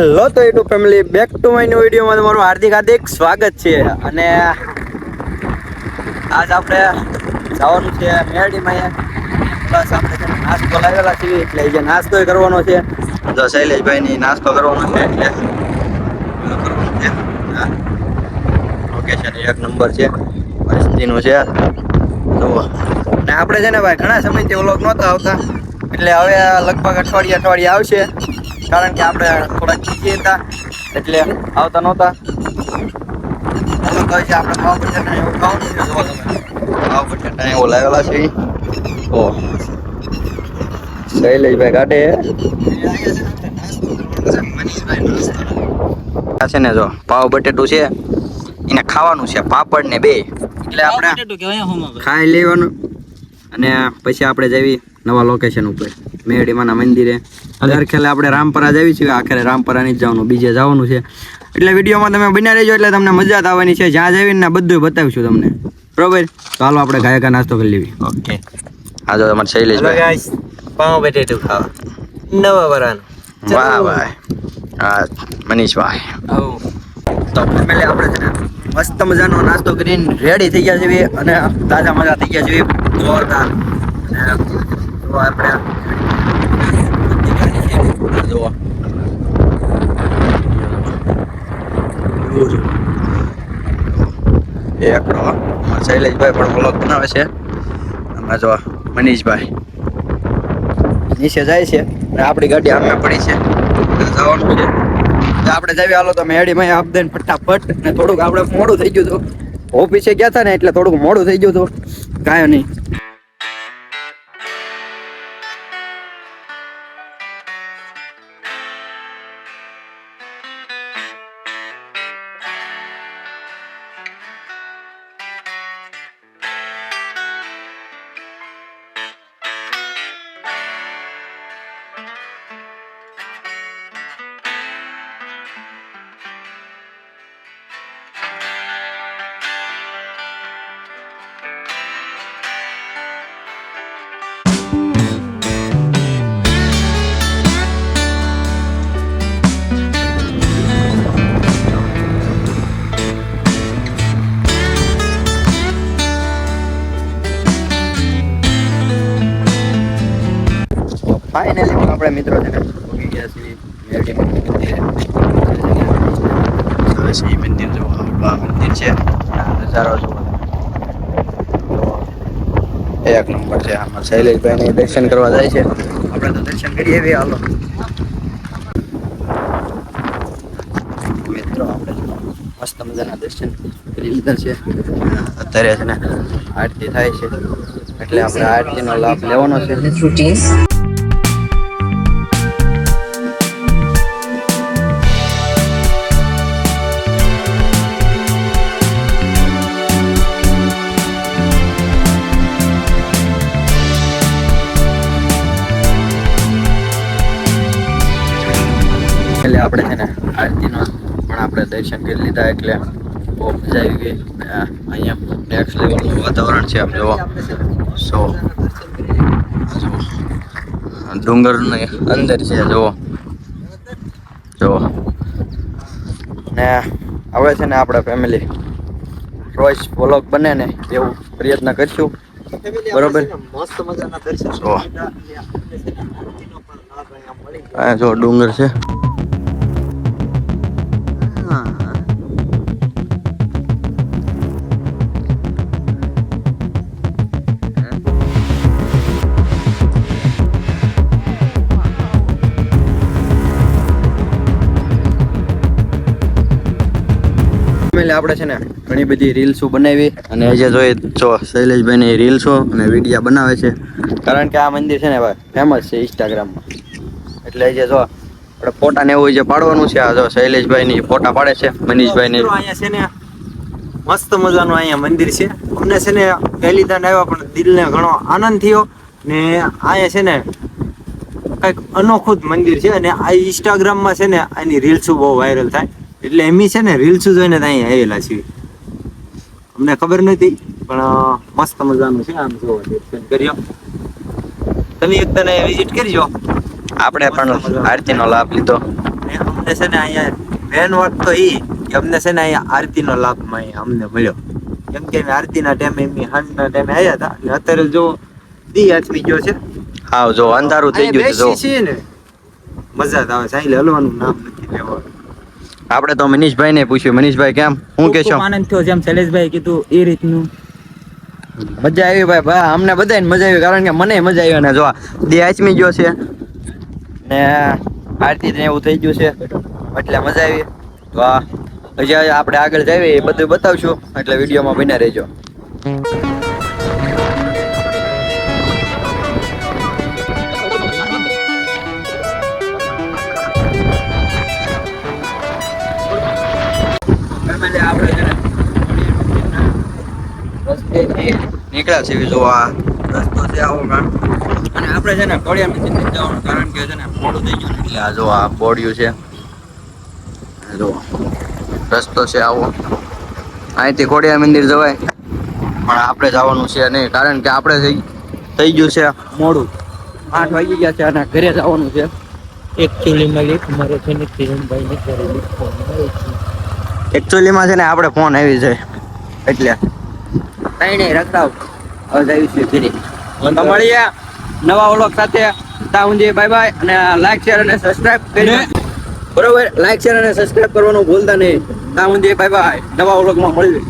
Hello તો YouTube family, back to my new વિડીયોમાં તમારું હાર્દિક સ્વાગત છે. અને આજ આપણે જવાનું છે મેરડીમાં. પ્લસ આપણે નાસ્તો લાવેલા છીએ એટલે જે નાસ્તો કરવાનો છે. તો શૈલેષભાઈની નાસ્તો કરવાનો છે એટલે લોકેશન એક નંબર છે, પરિસ્થિતિનું છે. તો ને આપણે છે ને ભાઈ ઘણા સમયથી વ્લોગ નહોતા આવતા, એટલે હવે લગભગ અઠવાડિયે આવશે. કારણ કે આપણે થોડા બીજી હતા એટલે આવતા નહોતા. આપણે પાવ બટેટા એવું ખાવાનું છે. જો તમે પાવ બટેટા એવું લાવેલા છે. ઓ શૈલેષભાઈ કાઢે છે ને, જો પાવ બટેટું છે એને ખાવાનું છે, પાપડ ને બે. એટલે આપણે ખાઈ લેવાનું અને પછી આપણે જઈએ નવા લોકેશન ઉપર મેરડીમાના મંદિરે. દર ખેલે આપણે રામપરા જઈએ છીએ, આખરે રામપરા નહીં જવાનું, બીજે જવાનું છે. એટલે વિડીયોમાં તમે બન્યા રહેજો એટલે તમને મજા જ આવવાની છે. જ્યાં જઈને બધું બતાવીશું તમને, બરોબર? તો હાલો આપણે ગાયકા નાસ્તો કરી લેવી. ઓકે, હા જો તમારે શૈલેષભાઈ પાવ બટેટું ખાવા નવા વરાનું. વાહ ભાઈ, હા મનીષભાઈ. તો ફેમિલી આપણે છે ને મસ્ત મજાનો નાસ્તો કરીને રેડી થઈ ગયા છીએ અને તાજા મજા થઈ ગયા છીએ જોરદાર. તો આપણે જુઓ એકડો શૈલેષભાઈ પણ વ્લોગ બનાવે છે. આમાં જો મનીષભાઈ નીચે જાય છે અને આપણી ગાડી આમે પડી છે, જવાનું છે. આપણે જઈએ હાલો તો મેરડીમાં આપ દઈને ફટાફટ. ને થોડુંક આપણે મોડું થઈ ગયું હતું, ઓફિસે ગયા હતા ને એટલે થોડુંક મોડું થઈ ગયું હતું. કાંઈ નહીં. ફાઇનલી આપણે મિત્રો છે ને પહોંચી ગયા છીએ મેરડીમાં મંદિરે. શિવ મંદિર જો આ મંદિર છે, નજારો જુઓ એક નંબર છે. આમાં શૈલેષભાઈને દર્શન કરવા જાય છે, આપણે તો દર્શન કરીએ એવી. હાલો મિત્રો, આપણે મસ્ત મજાના દર્શન કરી લીધા છે. અત્યારે છે ને આરતી થાય છે એટલે આપણે આરતીનો લાભ લેવાનો છે. એટલે આપણે છે ને આરતીનો પણ આપણે દર્શન કરી લીધા એટલે બહુ મજા આવી ગઈ. અહીંયા નેક્સ્ટ લેવલનું વાતાવરણ છે. આમ જુઓ, ડુંગરની અંદર છે, જુઓ ને હવે છે ને આપણે ફેમિલી રોજ વ્લોગ બને ને એવું પ્રયત્ન કરીશું, બરોબર? મસ્ત મજાના દર્શન. જો ડુંગર છે. આપણે છે ને ઘણી બધી રીલ્સો બનાવી અને જે જોઈએ જો શૈલેષભાઈની રીલ્સો અને વિડીયો બનાવે છે. કારણ કે આ મંદિર છે ને ભાઈ ફેમસ છે ઇન્સ્ટાગ્રામમાં. એટલે જે જો આપણે ફોટા ને એવું જે પાડવાનું છે, આ જો શૈલેષભાઈની ફોટા પાડે છે, મનીષભાઈની. અહીંયા છે ને મસ્ત મજાનું અહીંયા મંદિર છે. અમને છે ને પહેલી દાન આવ્યા પણ દિલને ઘણો આનંદ થયો. ને અહીંયા છે ને કંઈક અનોખું જ મંદિર છે અને આ ઇન્સ્ટાગ્રામમાં છે ને આની રીલ્સો બહુ વાયરલ થાય એટલે એમી છે ને રીલ્સ જોઈને તો અહીંયા આવેલા છીએ. અમને ખબર નથી પણ મસ્ત મજાનું છે. આમ જો દર્શન કર્યો તમે એક તને વિઝિટ કરજો. આપણે પણ આરતીનો લાભ લીધો. અમને છે ને અહીંયા મેન વાત તો ઈ કે અમને છે ને અહીંયા આરતીનો લાભ અહીંયા અમને મળ્યો. કેમ કે અમે આરતીના ટાઈમે એમની સાંજના ટાઈમે આવ્યા હતા અને અત્યારે જો દી આથમી ગયો છે. હા જો અંધારું થઈ ગયું છે જો. બેસી છીએ ને મજા જ આવે છે. અહીં હલવાનું નામ નથી લેવાનું. આપણે તો મનીષભાઈ ને પૂછ્યું. મનીષભાઈ કેમ હું કે છો? આનંદ થયો જેમ શૈલેષભાઈ કીધું એ રીતનું. મજા આવી ભાઈ. અમને બધાને મજા આવી કારણ કે મને મજા આવી. અને જો દી આચમી ગયો છે ને આરતી ને એવું થઈ ગયું છે એટલે મજા આવી. તો હજી આપણે આગળ જઈએ એ બધું બતાવશું એટલે વિડીયોમાં બન્યા રહેજો. નીકળ્યા છે જો આ રસ્તો છે આવો કાણ અને આપણે છે ને કોડિયા મંદિર જવાનું કારણ કે છે ને મોડું થઈ ગયું એટલે આ જો આ બોડિયું છે જો રસ્તો છે આવો અહીંથી કોડિયા મંદિર જવાય પણ આપણે જવાનું છે નહીં કારણ કે આપણે થઈ ગયું છે મોડું 8 વાગી ગયા છે અને ઘરે જવાનું છે. એકચ્યુઅલીમાં લેટ મારે છે ને કિરણભાઈ ને ઘરે ફોન આવ્યો છે. એકચ્યુઅલીમાં છે ને આપણે ફોન આવી જાય એટલે કઈ નહીં રખડાવ હવે જઈશું ઘરે. તો મળીએ નવા વ્લોગ સાથે. ત્યાં સુધી બાય બાય અને લાઈક શેર અને સબસ્ક્રાઇબ કરી બરોબર. લાઈક શેર અને સબસ્ક્રાઇબ કરવાનું ભૂલતા નહીં. ત્યાં સુધી બાય બાય. નવા વ્લોગમાં મળીએ.